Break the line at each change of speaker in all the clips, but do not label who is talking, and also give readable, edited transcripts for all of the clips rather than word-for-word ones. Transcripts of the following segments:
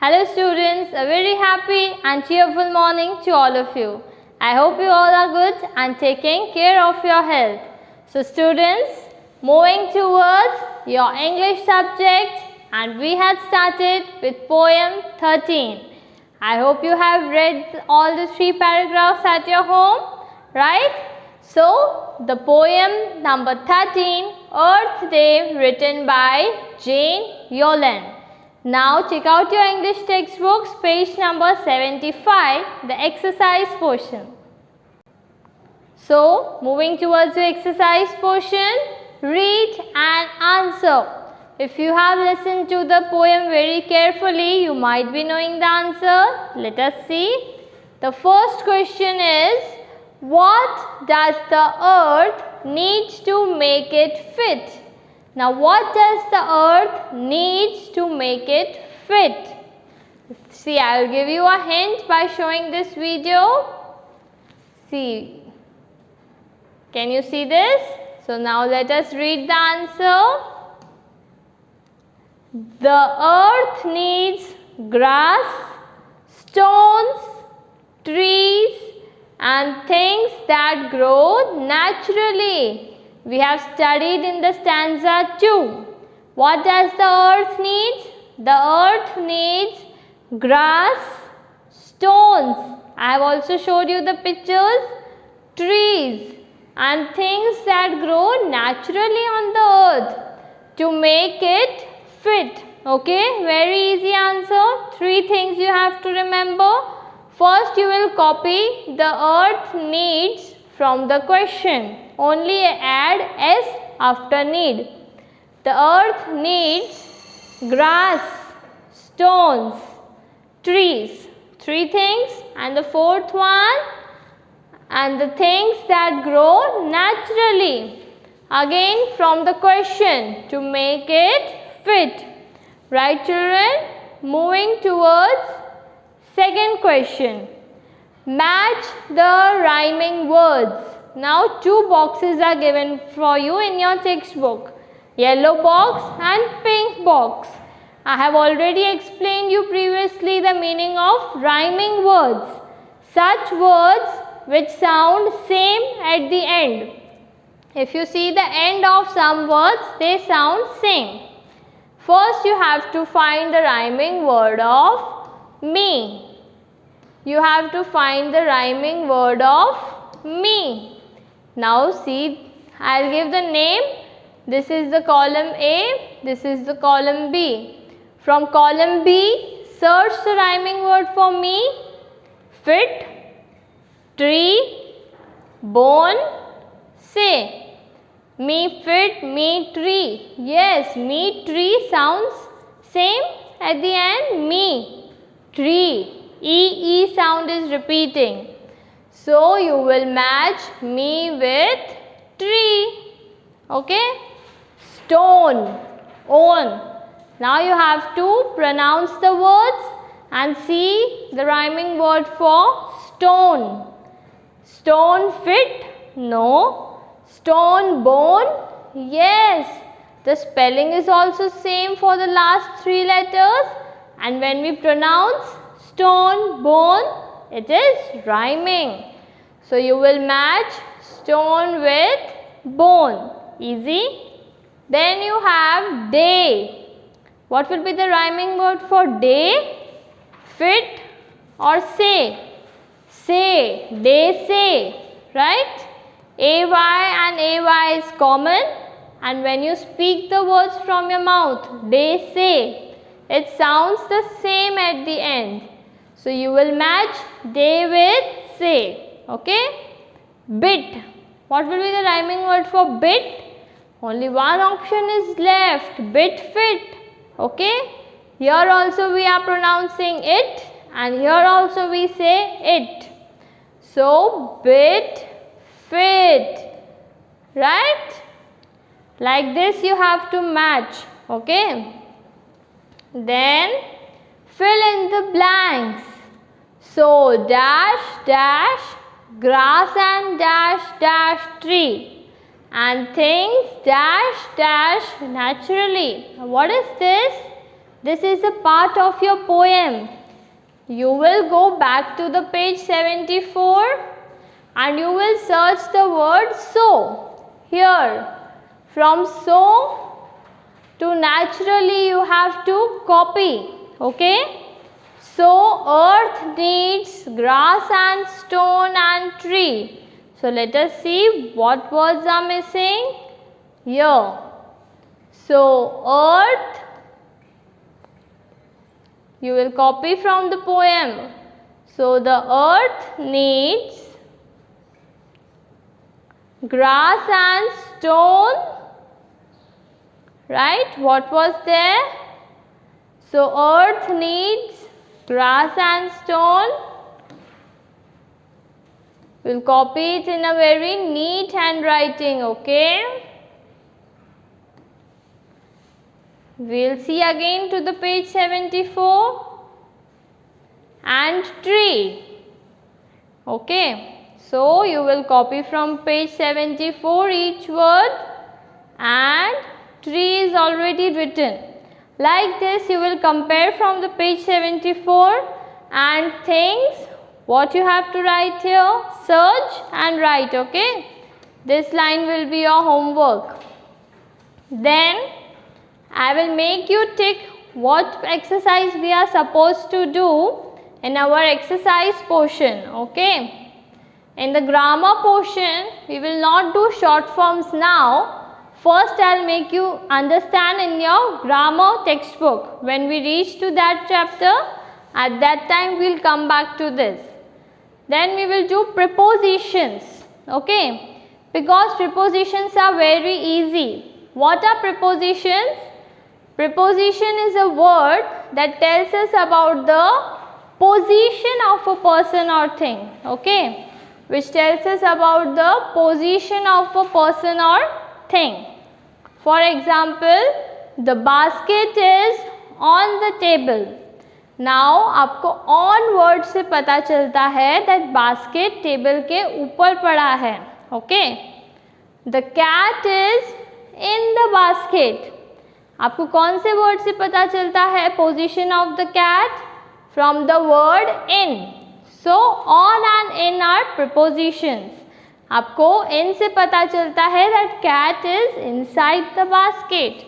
Hello students, a very happy and cheerful morning to all of you. I hope you all are good and taking care of your health. So students, moving towards your English subject, and we had started with poem 13. I hope you have read all the 3 paragraphs at your home, right? So the poem number 13, Earth Day, written by Jane Yolen. Now check out your English textbooks, page number 75, the exercise portion. So, moving towards the exercise portion, read and answer. If you have listened to the poem very carefully, you might be knowing the answer. Let us see. The first question is, what does the earth need to make it fit? Now, what does the earth needs to make it fit? See, I will give you a hint by showing this video. See, can you see this? So, now let us read the answer. The earth needs grass, stones, trees and things that grow naturally. We have studied in the stanza 2. What does the earth need? The earth needs grass, stones. I have also showed you the pictures, trees and things that grow naturally on the earth to make it fit. Okay, very easy answer. 3 things you have to remember. First, you will copy the earth needs from the question. Only add S after need. The earth needs grass, stones, trees. 3 things. And the 4th one, and the things that grow naturally. Again from the question to make it fit. Right children? Moving towards second question. Match the rhyming words. Now 2 boxes are given for you in your textbook. Yellow box and pink box. I have already explained you previously the meaning of rhyming words. Such words which sound same at the end. If you see the end of some words, they sound same. First you have to find the rhyming word of me. You have to find the rhyming word of me. Now see, I will give the name. This is the column A, this is the column B. From column B, search the rhyming word for me. Fit, tree, bone, say. Me fit, me tree. Yes, me tree sounds same at the end. Me, tree. E sound is repeating. So, you will match me with tree. Okay. Stone, own. Now, you have to pronounce the words and see the rhyming word for stone. Stone fit? No. Stone bone? Yes. The spelling is also same for the last 3 letters. And when we pronounce stone bone, it is rhyming. So, you will match stone with bone. Easy. Then you have day. What will be the rhyming word for day? Fit or say? Say. They say. Right? AY and AY is common. And when you speak the words from your mouth, they say. It sounds the same at the end. So, you will match day with say. Okay. Bit. What will be the rhyming word for bit? Only one option is left. Bit fit. Okay. Here also we are pronouncing it. And here also we say it. So, bit fit. Right? Like this you have to match. Okay. Then fill in the blanks. So, dash, dash, grass and dash, dash, tree. And things dash, dash, naturally. What is this? This is a part of your poem. You will go back to the page 74 and you will search the word so. Here, from so to naturally you have to copy. Okay? So, earth needs grass and stone and tree. So, let us see what words are missing here. So, earth, you will copy from the poem. So, the earth needs grass and stone, right? What was there? So, earth needs grass and stone. We will copy it in a very neat handwriting, okay? We will see again to the page 74 and tree, okay? So, you will copy from page 74 each word and tree is already written. Like this you will compare from the page 74 and things what you have to write here, search and write, okay? This line will be your homework. Then I will make you tick what exercise we are supposed to do in our exercise portion, okay? In the grammar portion, we will not do short forms now. First, I will make you understand in your grammar textbook. When we reach to that chapter, at that time we will come back to this. Then we will do prepositions, okay? Because prepositions are very easy. What are prepositions? Preposition is a word that tells us about the position of a person or thing, okay? Which tells us about the position of a person or thing. For example, the basket is on the table. Now, आपको on word से पता चलता है that basket table के ऊपर पड़ा है, okay? The cat is in the basket. आपको कौन से word से पता चलता है position of the cat? From the word in. So, on and in are prepositions. आपको in से पता चलता है that cat is inside the basket.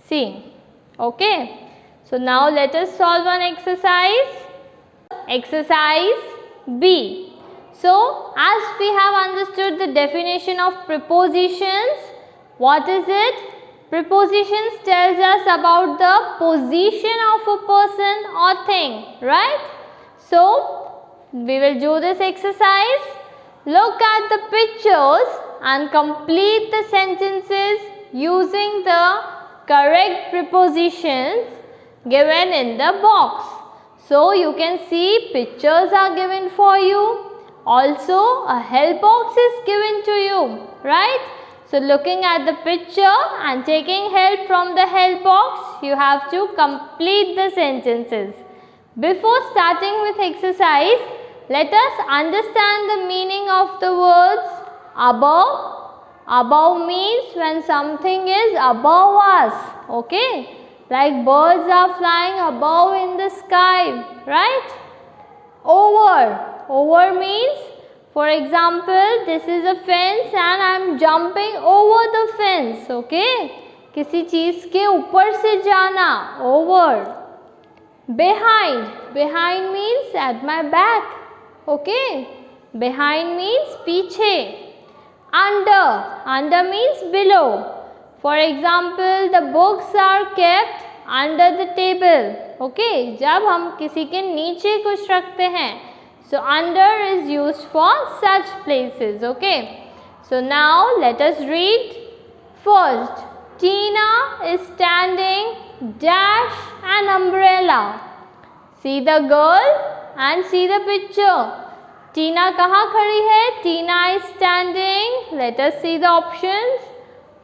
See, okay. So now let us solve one exercise. Exercise B. So as we have understood the definition of prepositions, what is it? Prepositions tells us about the position of a person or thing, right? So we will do this exercise. Look at the pictures and complete the sentences using the correct prepositions given in the box. So you can see pictures are given for you. Also a help box is given to you, right? So looking at the picture and taking help from the help box, you have to complete the sentences. Before starting with exercise, let us understand the meaning of the words above. Above means when something is above us, okay? Like birds are flying above in the sky, right? Over. Over means, for example, this is a fence and I am jumping over the fence, okay? किसी चीज़ के ऊपर से जाना, over. Behind. Behind means at my back, okay? Behind means पीछे. Under. Under means below. For example, the books are kept under the table. Okay, जब हम किसी के नीचे कुछ रखते हैं, so under is used for such places. Okay, so now let us read. First, Tina is standing dash an umbrella. See the girl and see the picture. Tina कहाँ खड़ी है? Tina is standing. Let us see the options.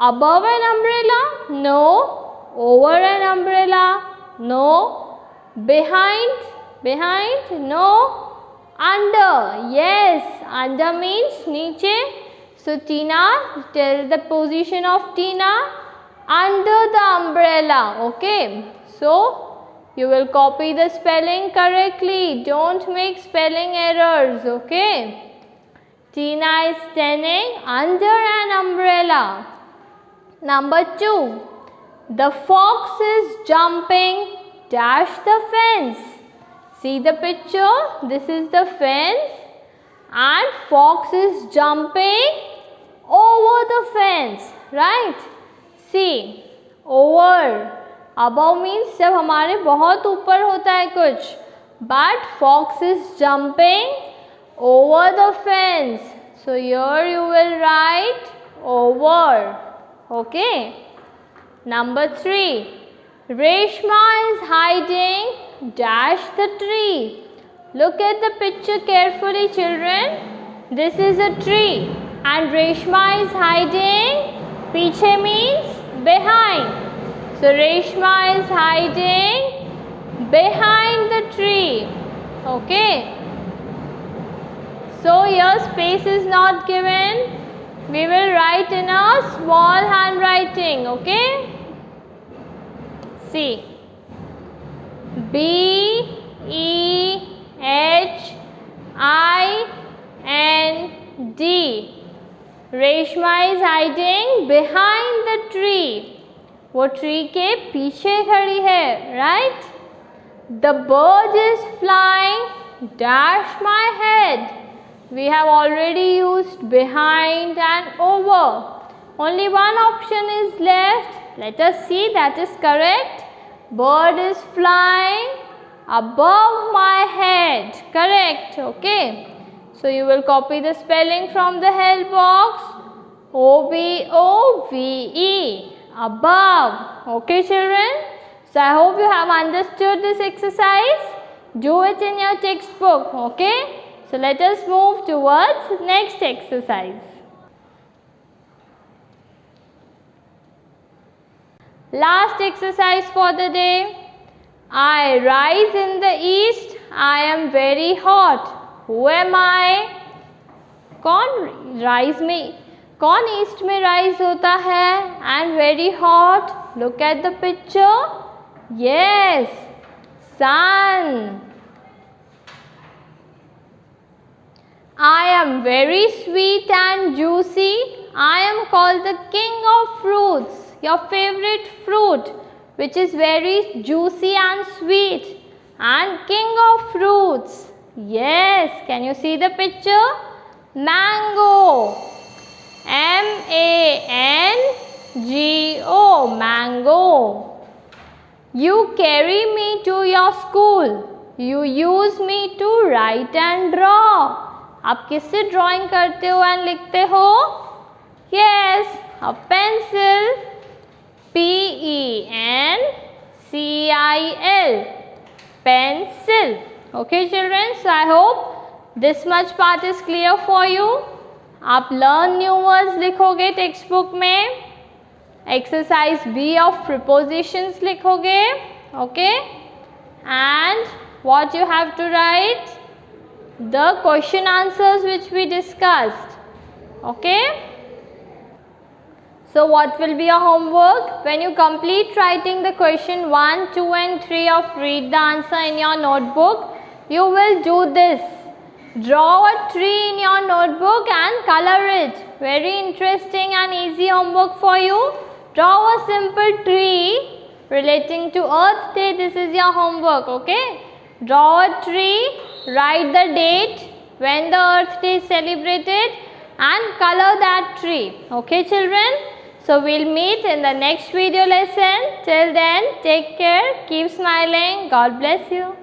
Above an umbrella? No. Over an umbrella? No. Behind? Behind? No. Under? Yes. Under means नीचे. So Tina, tell the position of Tina under the umbrella. Okay. So You will copy the spelling correctly. Don't make spelling errors, okay? Tina is standing under an umbrella. Number 2. The fox is jumping dash the fence. See the picture? This is the fence and fox is jumping over the fence, right? See, over. Above means जब हमारे बहुत ऊपर होता है कुछ. But fox is jumping over the fence. So here you will write over. Okay. Number 3. Reshma is hiding dash the tree. Look at the picture carefully, children. This is a tree and Reshma is hiding. Piche means behind. So Reshma is hiding behind the tree. Okay. So here space is not given. We will write in a small handwriting. Okay. See. B-E-H-I-N-D. Reshma is hiding behind the tree. वो tree के पीछे खड़ी है, right? The bird is flying dash my head. We have already used behind and over. Only one option is left. Let us see that is correct. Bird is flying above my head. Correct. Okay. So you will copy the spelling from the help box. O-B-O-V-E. Above. Okay, children. So I hope you have understood this exercise. Do it in your textbook. Okay. So let us move towards next exercise. Last exercise for the day. I rise in the east. I am very hot. Who am I? कौन rise में कौन east में rise होता है and very hot? Look at the picture. Yes, sun. I am very sweet and juicy. I am called the king of fruits. Your favorite fruit, which is very juicy and sweet, and king of fruits. Yes, can you see the picture? Mango. M-A-N-G-O. Mango. You carry me to your school. You use me to write and draw. आप किससे drawing करते हो and लिखते हो? Yes, a pencil. P-E-N-C-I-L. Pencil. Okay, children. So I hope this much part is clear for you. आप learn new words लिखोगे text book में. Exercise B of prepositions लिखोगे. Okay. And what you have to write? The question answers which we discussed. Okay. So what will be your homework? When you complete writing the question 1, 2 and 3 of read the answer in your notebook, you will do this. Draw a tree in your notebook and color it. Very interesting and easy homework for you. Draw a simple tree relating to Earth Day. This is your homework. Okay. Draw a tree, write the date when the Earth Day is celebrated and color that tree. Okay, children. So we'll meet in the next video lesson. Till then, take care, keep smiling. God bless you.